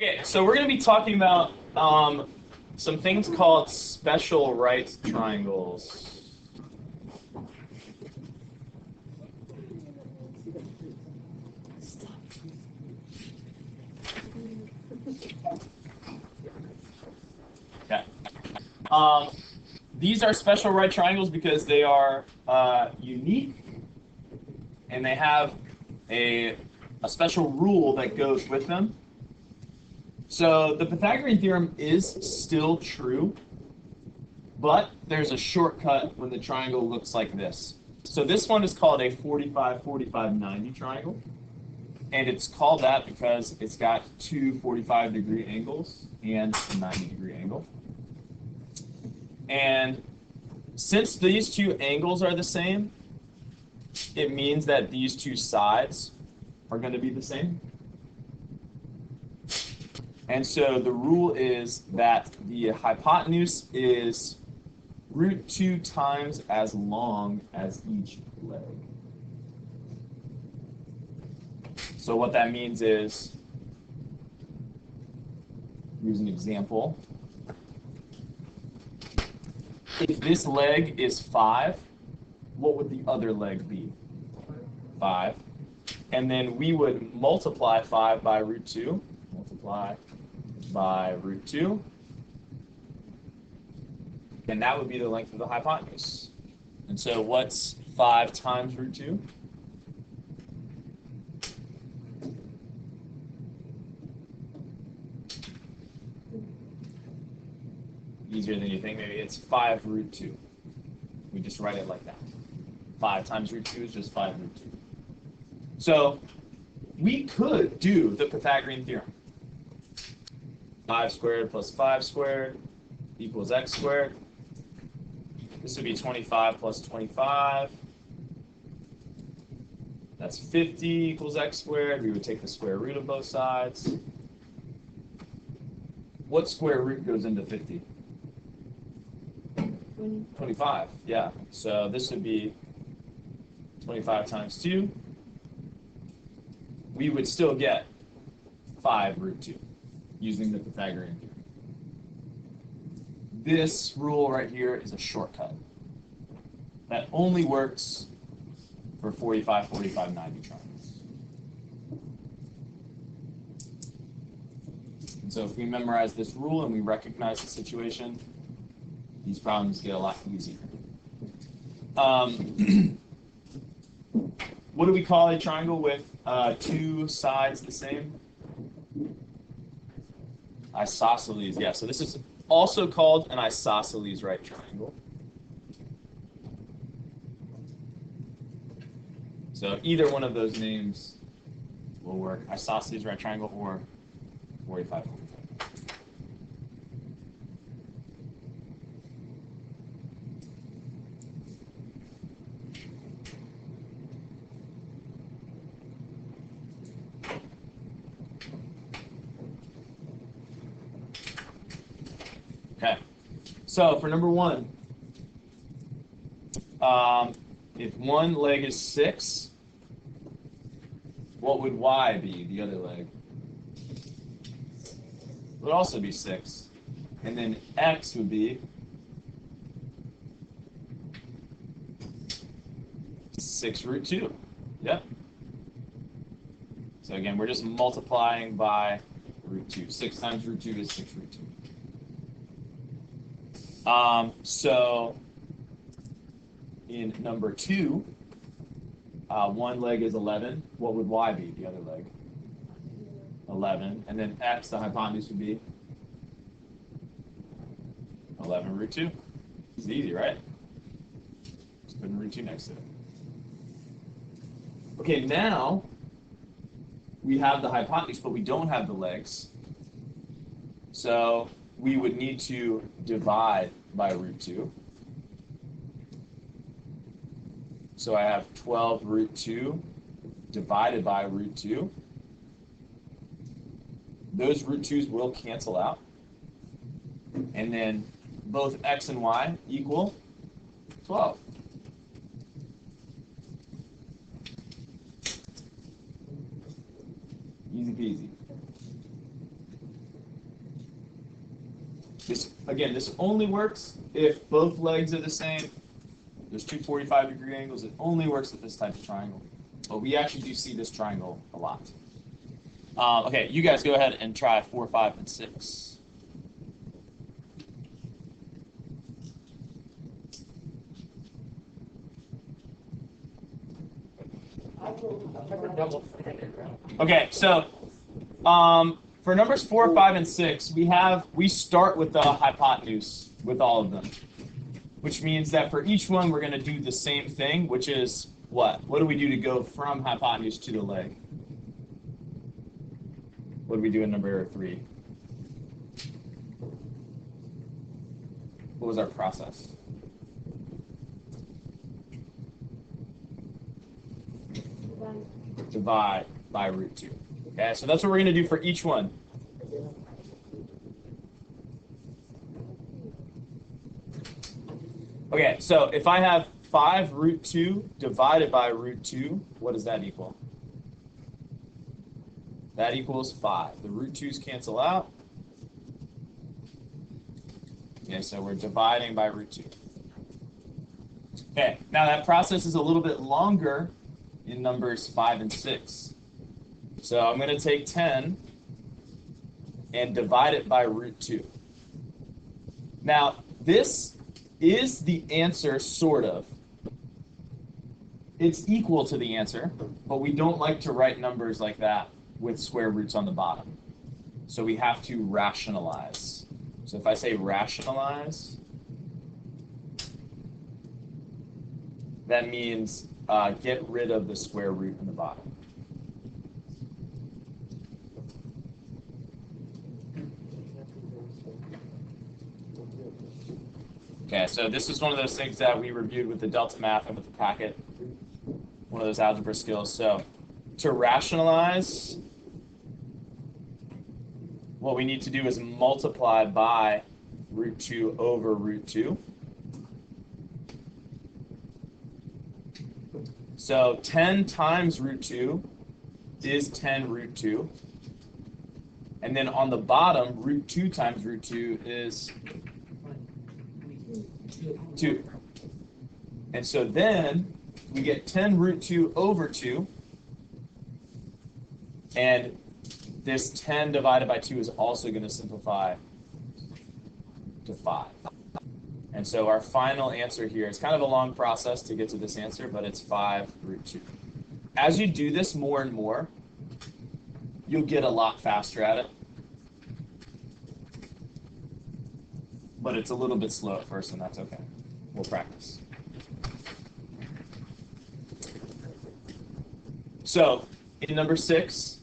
Okay, so we're going to be talking about some things called special right triangles. Okay. These are special right triangles because they are unique and they have a special rule that goes with them. So the Pythagorean theorem is still true, but there's a shortcut when the triangle looks like this. So this one is called a 45, 45, 90 triangle. And it's called that because it's got two 45-degree angles and a 90-degree angle. And since these two angles are the same, it means that these two sides are going to be the same. And so the rule is that the hypotenuse is root 2 times as long as each leg. So what that means is, here's an example. If this leg is 5, what would the other leg be? 5. And then we would multiply 5 by root 2. Multiply by root 2. And that would be the length of the hypotenuse. And so what's 5 times root 2? Easier than you think. Maybe it's 5 root 2. We just write it like that. 5 times root 2 is just 5 root 2. So we could do the Pythagorean theorem. 5 squared plus 5 squared equals x squared. This would be 25 plus 25. That's 50 equals x squared. We would take the square root of both sides. What square root goes into 50? 25, yeah. So this would be 25 times 2. We would still get 5 root 2 using the Pythagorean theorem. This rule right here is a shortcut that only works for 45, 45, 90 triangles. And so if we memorize this rule and we recognize the situation, these problems get a lot easier. What do we call a triangle with two sides the same? Isosceles, yeah. So this is also called an isosceles right triangle. So either one of those names will work. Isosceles right triangle or 45. Okay, so for number 1, if one leg is 6, what would y be, the other leg? It would also be 6. And then x would be 6 root 2. Yep. So again, we're just multiplying by root 2. 6 times root 2 is 6 root 2. So in number 2, one leg is 11. What would y be, the other leg? 11. And then x, the hypotenuse, would be 11 root 2. It's easy, right? Just put root 2 next to it. Okay, now we have the hypotenuse, but we don't have the legs. So we would need to divide by root 2. So I have 12 root 2 divided by root 2. Those root 2's will cancel out. And then both x and y equal 12. Easy peasy. This only works if both legs are the same. There's two 45-degree angles. It only works with this type of triangle. But we actually do see this triangle a lot. Okay, you guys go ahead and try 4, 5, and 6. Okay, so for numbers 4, 5, and 6, we start with the hypotenuse with all of them, which means that for each one we're going to do the same thing, which is what? What do we do to go from hypotenuse to the leg? What do we do in number 3? What was our process? Divide by root 2. Okay, so that's what we're going to do for each one. Okay, so if I have 5 root 2 divided by root 2, what does that equal? That equals 5. The root 2's cancel out. Okay, so we're dividing by root 2. Okay, now that process is a little bit longer in numbers 5 and 6. So I'm going to take 10 and divide it by root 2. Now, this is the answer, sort of. It's equal to the answer, but we don't like to write numbers like that with square roots on the bottom. So we have to rationalize. So if I say rationalize, that means get rid of the square root in the bottom. Okay, so this is one of those things that we reviewed with the Delta Math and with the packet, one of those algebra skills. So to rationalize, what we need to do is multiply by root 2 over root 2. So 10 times root 2 is 10 root 2. And then on the bottom, root 2 times root 2 is 2. And so then we get 10 root 2 over 2. And this 10 divided by 2 is also going to simplify to 5. And so our final answer here, it's kind of a long process to get to this answer, but it's 5 root 2. As you do this more and more, you'll get a lot faster at it. But it's a little bit slow at first, and that's okay. We'll practice. So in number 6,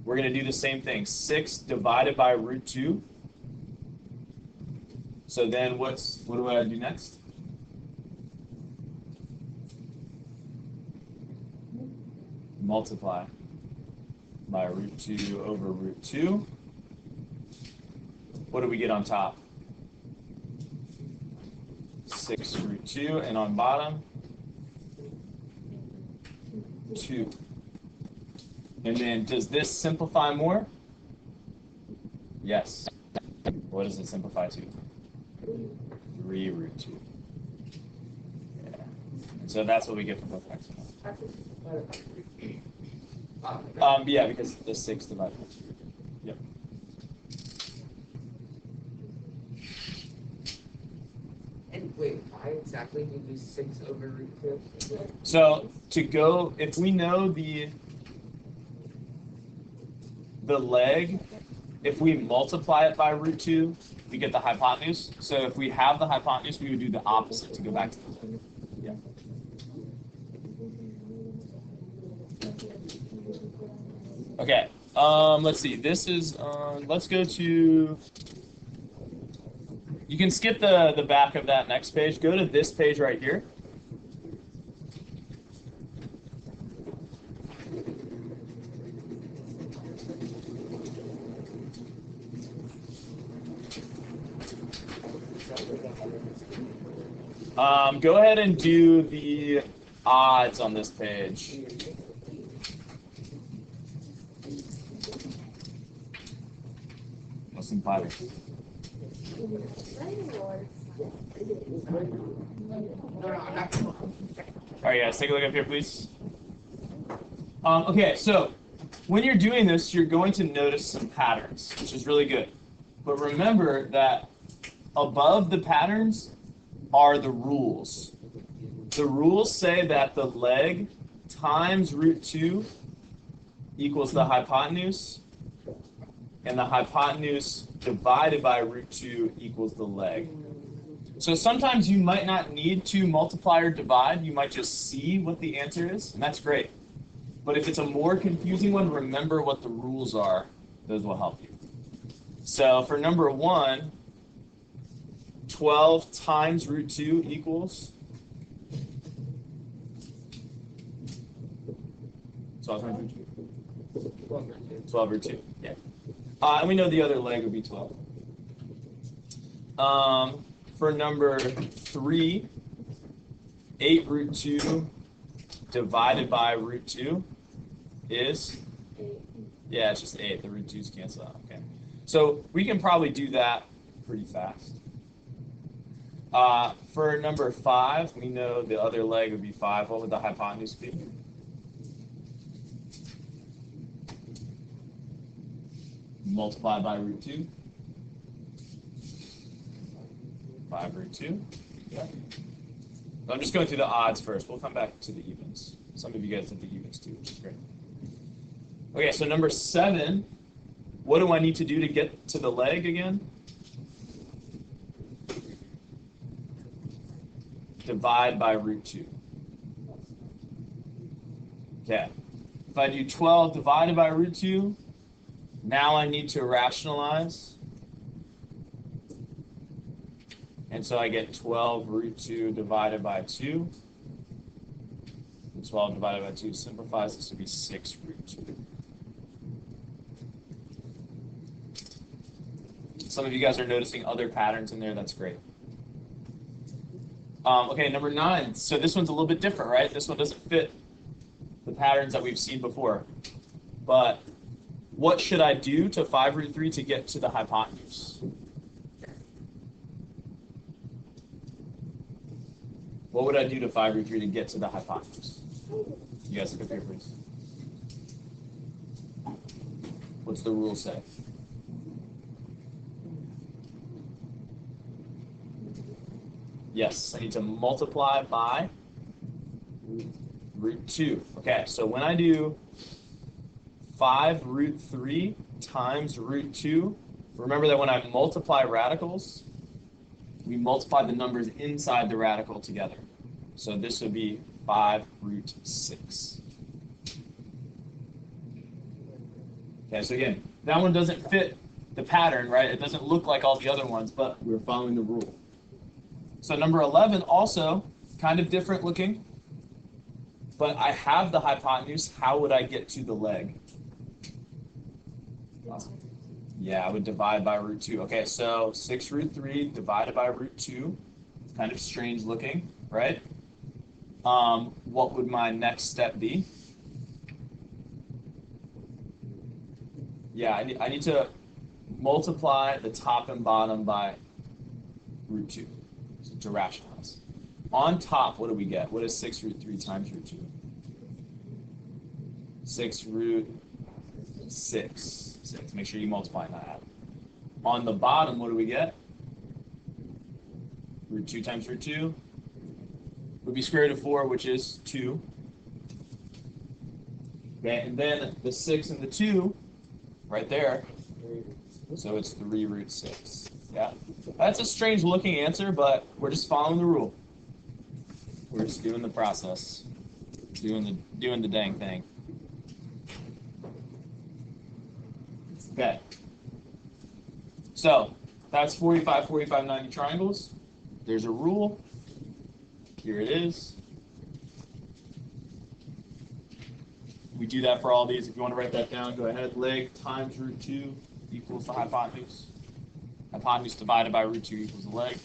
we're going to do the same thing. 6 divided by root 2. So then what do I do next? Multiply by root 2 over root 2. What do we get on top? 6 root 2, and on bottom, 2. And then does this simplify more? Yes. What does it simplify to? 3 root 2. Yeah. And so that's what we get for both exponents. Yeah, because the 6 divided by 2. Yep. And wait, why exactly do you do 6 over root 2? So to go, if we know the leg, if we multiply it by root 2, we get the hypotenuse. So if we have the hypotenuse, we would do the opposite to go back to the leg. Yeah. Okay. Let's see. This is. Let's go to. You can skip the back of that next page. Go to this page right here. Go ahead and do the odds on this page. What's some patterns? All right, guys, take a look up here, please. Okay, so when you're doing this, you're going to notice some patterns, which is really good. But remember that above the patterns are the rules. The rules say that the leg times root 2 equals the hypotenuse, and the hypotenuse divided by root 2 equals the leg. So sometimes you might not need to multiply or divide. You might just see what the answer is, and that's great. But if it's a more confusing one, remember what the rules are. Those will help you. So for number 1, 12 times root 2 equals 12 times root 2. 12 root 2, yeah. And we know the other leg would be 12. For number 3, 8 root 2 divided by root 2 is? 8. Yeah, it's just 8. The root 2's cancel out. Okay. So we can probably do that pretty fast. For number 5, we know the other leg would be 5. What would the hypotenuse be? Multiplied by root 2. 5 root 2. Yeah. So I'm just going through the odds first. We'll come back to the evens. Some of you guys did the evens too, which is great. Okay, so number 7, what do I need to do to get to the leg again? Divide by root 2. Okay. If I do 12 divided by root 2, now I need to rationalize. And so I get 12 root 2 divided by 2. And 12 divided by 2 simplifies. This would be 6 root 2. Some of you guys are noticing other patterns in there. That's great. Okay, number 9. So this one's a little bit different, right? This one doesn't fit the patterns that we've seen before. But what should I do to 5 root 3 to get to the hypotenuse? What would I do to 5 root 3 to get to the hypotenuse? You guys look up here, please. What's the rule say? Yes, I need to multiply by root 2. Okay, so when I do 5 root 3 times root 2, remember that when I multiply radicals, we multiply the numbers inside the radical together. So this would be 5 root 6. Okay, so again, that one doesn't fit the pattern, right? It doesn't look like all the other ones, but we're following the rule. So number 11, also kind of different looking, but I have the hypotenuse. How would I get to the leg? Yeah, I would divide by root 2. Okay, so 6 root 3 divided by root 2. Kind of strange looking, right? What would my next step be? Yeah, I need to multiply the top and bottom by root 2 to rationalize. On top, what do we get? What is 6 root 3 times root 2? 6 root 6. Make sure you multiply that. On the bottom, what do we get? Root 2 times root 2 would be square root of 4, which is 2. Okay, and then the 6 and the 2, right there, so it's 3 root 6. Yeah, that's a strange looking answer, but we're just following the rule. We're just doing the process, doing the dang thing. Okay. So that's 45, 45, 90 triangles. There's a rule. Here it is. We do that for all these. If you want to write that down, go ahead. Leg times root 2 equals the hypotenuse. Hypotenuse divided by root 2 equals the leg.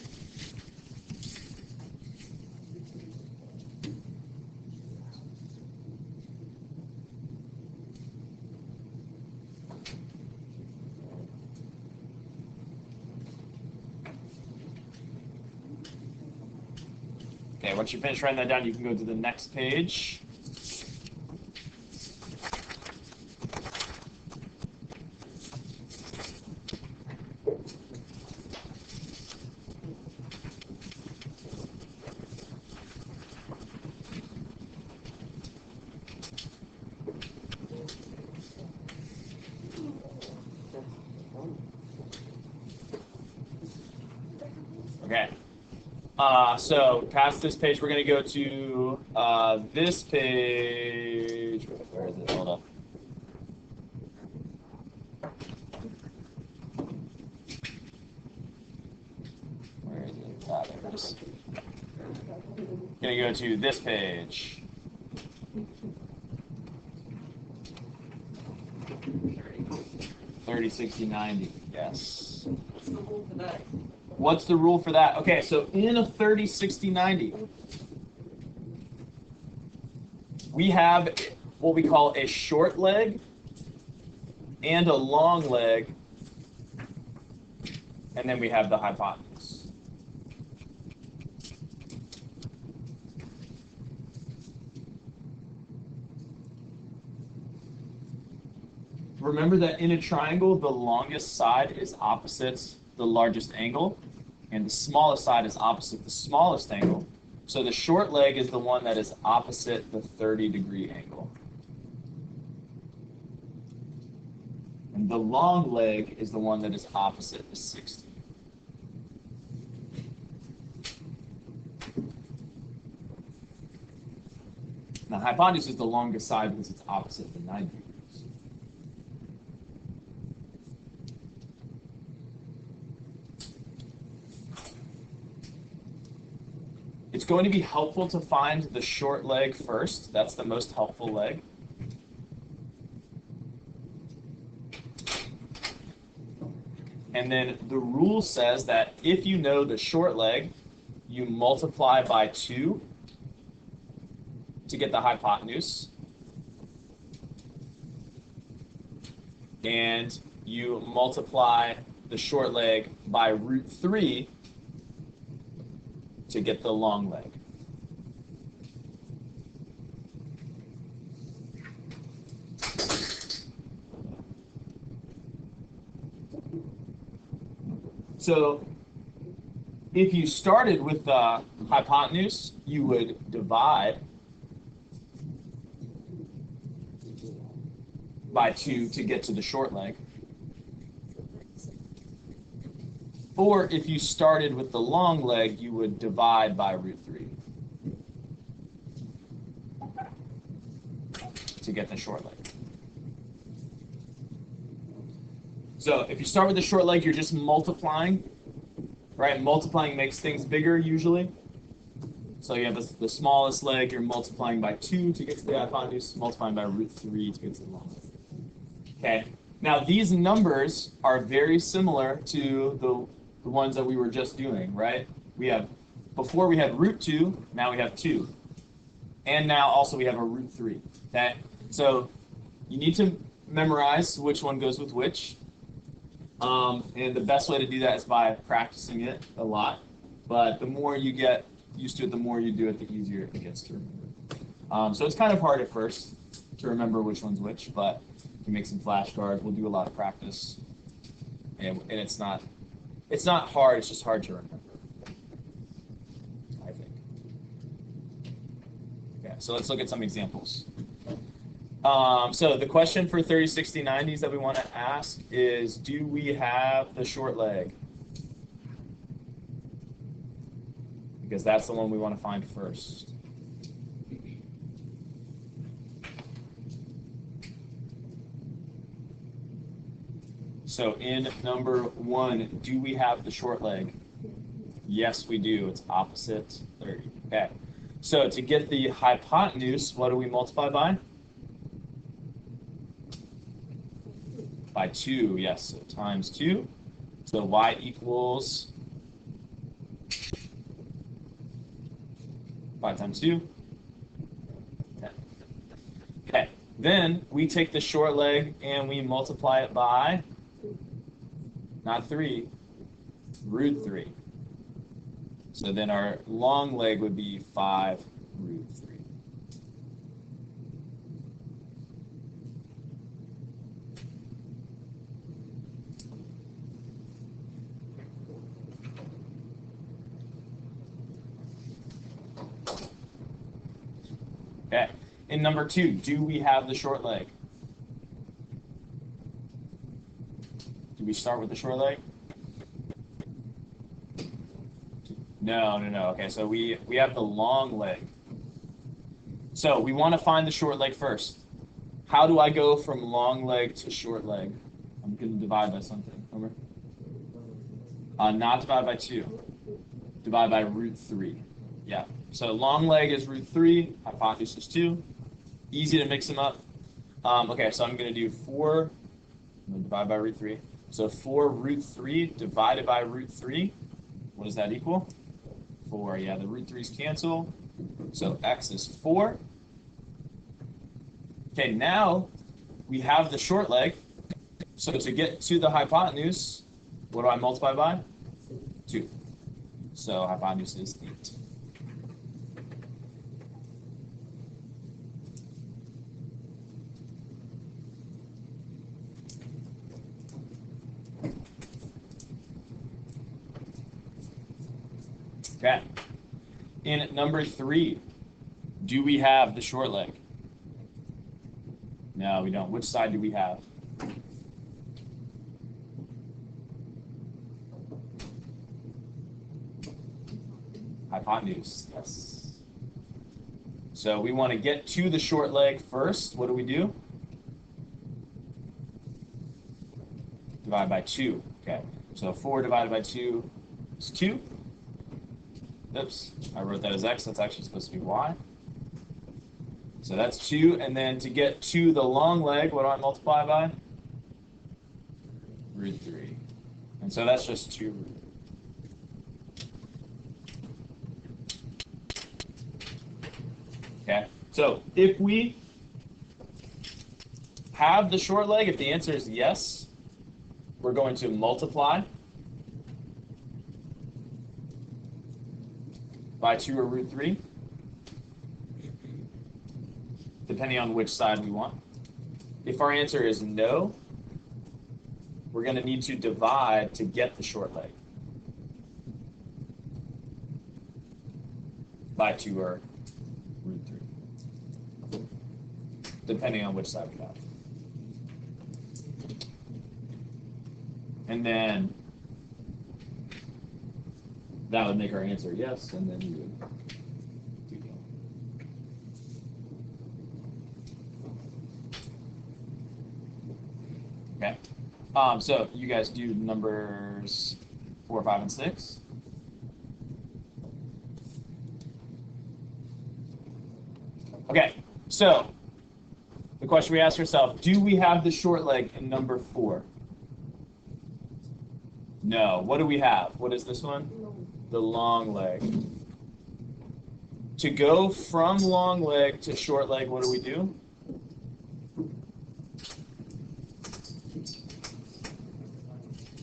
Okay, once you finish writing that down, you can go to the next page. Okay. So past this page, we're going to go to this page. Where is it? Hold up. Where is it? There it is. Going to go to this page. $30, $60, $90. Yes. What's the rule for that? What's the rule for that? Okay, so in a 30, 60, 90, we have what we call a short leg and a long leg, and then we have the hypotenuse. Remember that in a triangle, the longest side is opposite the largest angle, and the smallest side is opposite the smallest angle. So the short leg is the one that is opposite the 30-degree angle. And the long leg is the one that is opposite the 60. Now, hypotenuse is the longest side because it's opposite the 90 degrees. It's going to be helpful to find the short leg first. That's the most helpful leg. And then the rule says that if you know the short leg, you multiply by 2 to get the hypotenuse. And you multiply the short leg by √3 to get the long leg. So if you started with the hypotenuse, you would divide by 2 to get to the short leg. Or if you started with the long leg, you would divide by √3 to get the short leg. So if you start with the short leg, you're just multiplying, right? Multiplying makes things bigger usually. So you have the smallest leg, you're multiplying by 2 to get to the hypotenuse, multiplying by √3 to get to the long leg. Okay. Now these numbers are very similar to the ones that we were just doing, right? Before we had √2, now we have 2. And now also we have a √3. Okay? So you need to memorize which one goes with which. And the best way to do that is by practicing it a lot. But the more you get used to it, the more you do it, the easier it gets to remember. So it's kind of hard at first to remember which one's which, but you can make some flashcards. We'll do a lot of practice. And it's not hard, it's just hard to remember, I think. Okay, so let's look at some examples. So the question for 30, 60, 90s that we want to ask is, do we have the short leg? Because that's the one we want to find first. So in number 1, do we have the short leg? Yes, we do. It's opposite 30. Okay. So to get the hypotenuse, what do we multiply by? By 2, yes. So times 2. So y equals 5 times 2. 10. Okay. Then we take the short leg and we multiply it by, not 3, √3. So then our long leg would be 5 root 3. Okay. In number 2, do we have the short leg? Do we start with the short leg? No. Okay, so we have the long leg. So we want to find the short leg first. How do I go from long leg to short leg? I'm going to divide by something. Over. Not divide by 2. Divide by root 3. Yeah. So long leg is root 3. Hypotenuse is 2. Easy to mix them up. Okay, so I'm going to do 4. I'm going to divide by root 3. So 4 root 3 divided by root 3. What does that equal? 4. Yeah, the root 3's cancel. So x is 4. Okay, now we have the short leg. So to get to the hypotenuse, what do I multiply by? 2. So hypotenuse is 8. Okay. In number 3, do we have the short leg? No, we don't. Which side do we have? Hypotenuse, yes. So we want to get to the short leg first. What do? Divide by 2. Okay. So 4 divided by 2 is 2. Oops, I wrote that as x. That's actually supposed to be y. So that's 2. And then to get to the long leg, what do I multiply by? Root 3. And so that's just 2 root. Okay, so if we have the short leg, if the answer is yes, we're going to multiply by 2 or root 3, depending on which side we want. If our answer is no, we're going to need to divide to get the short leg by 2 or root 3, depending on which side we have. And then that would make our answer yes, and then we would do that. Okay. So you guys do numbers 4, 5, and 6. Okay, so the question we ask ourselves, do we have the short leg in number 4? No. What do we have? What is this one? The long leg. To go from long leg to short leg, what do?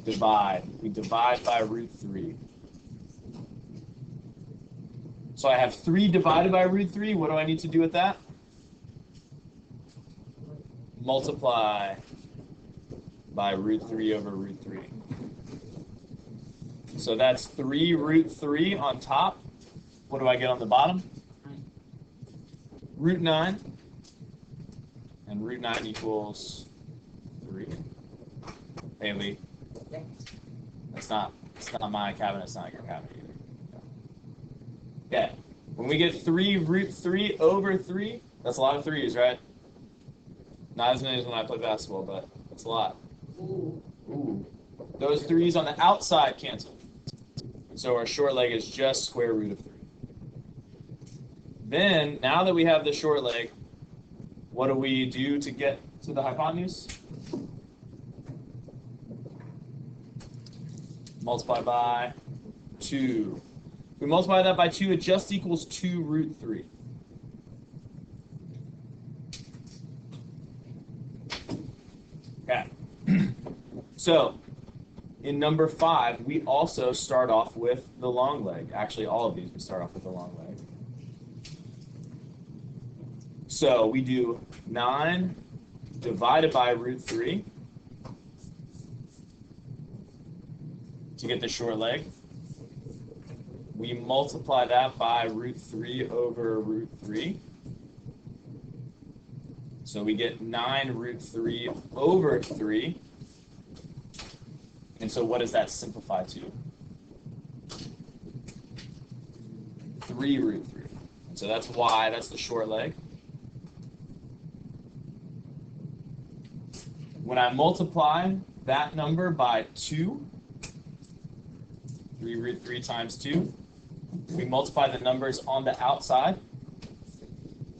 Divide. We divide by root 3. So I have 3 divided by root 3. What do I need to do with that? Multiply by root 3 over root 3. So that's 3 root 3 on top. What do I get on the bottom? Root 9. And root 9 equals 3. Haley, it's not my cabinet, it's not your cabinet either. Okay. When we get 3 root 3 over 3, that's a lot of 3's, right? Not as many as when I play basketball, but it's a lot. Ooh. Those 3's on the outside cancel. So our short leg is just square root of 3. Then, now that we have the short leg, what do we do to get to the hypotenuse? Multiply by 2. If we multiply that by 2, it just equals 2 root 3. Okay. So, in number 5, we also start off with the long leg. Actually, all of these we start off with the long leg. So we do 9 divided by root 3 to get the short leg. We multiply that by root 3 over root 3. So we get 9 root 3 over 3. And so what does that simplify to? 3 root 3. And so that's why that's the short leg. When I multiply that number by 2, 3 root 3 times 2, we multiply the numbers on the outside,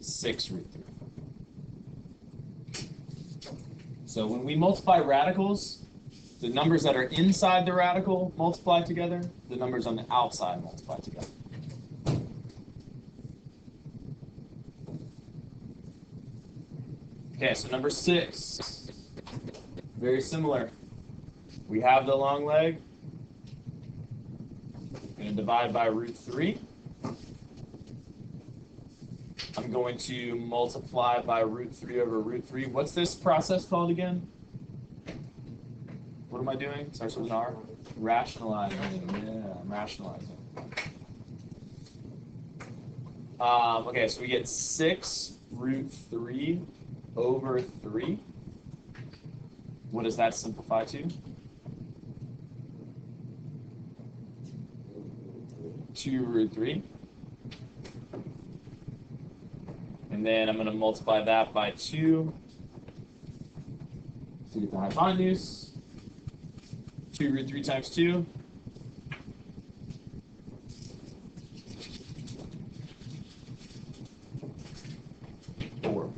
6 root 3. So when we multiply radicals, the numbers that are inside the radical multiply together, the numbers on the outside multiply together. Okay, so number 6, very similar. We have the long leg. I'm going to divide by root 3. I'm going to multiply by root 3 over root 3. What's this process called again? What am I doing? Starts with an R. Rationalizing. Yeah, I'm rationalizing. Okay, so we get 6 root 3 over 3. What does that simplify to? 2 root 3. And then I'm going to multiply that by 2 to get the hypotenuse. 2 root 3 times 2. 4.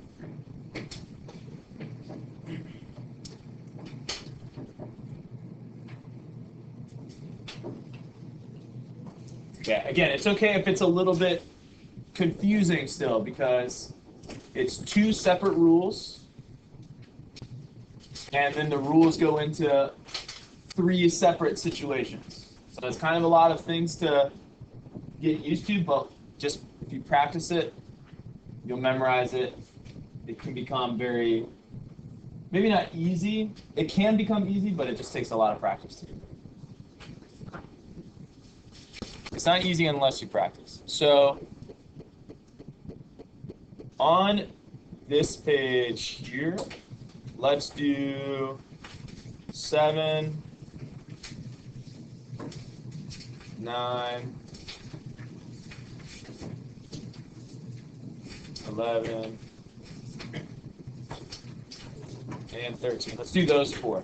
Okay, again, it's okay if it's a little bit confusing still because it's 2 separate rules, and then the rules go into 3 separate situations. So it's kind of a lot of things to get used to, but just if you practice it, you'll memorize it. It can become very, maybe not easy. It can become easy, but it just takes a lot of practice to do. It's not easy unless you practice. So on this page here, let's do 7, 9, 11, and 13. Let's do those 4.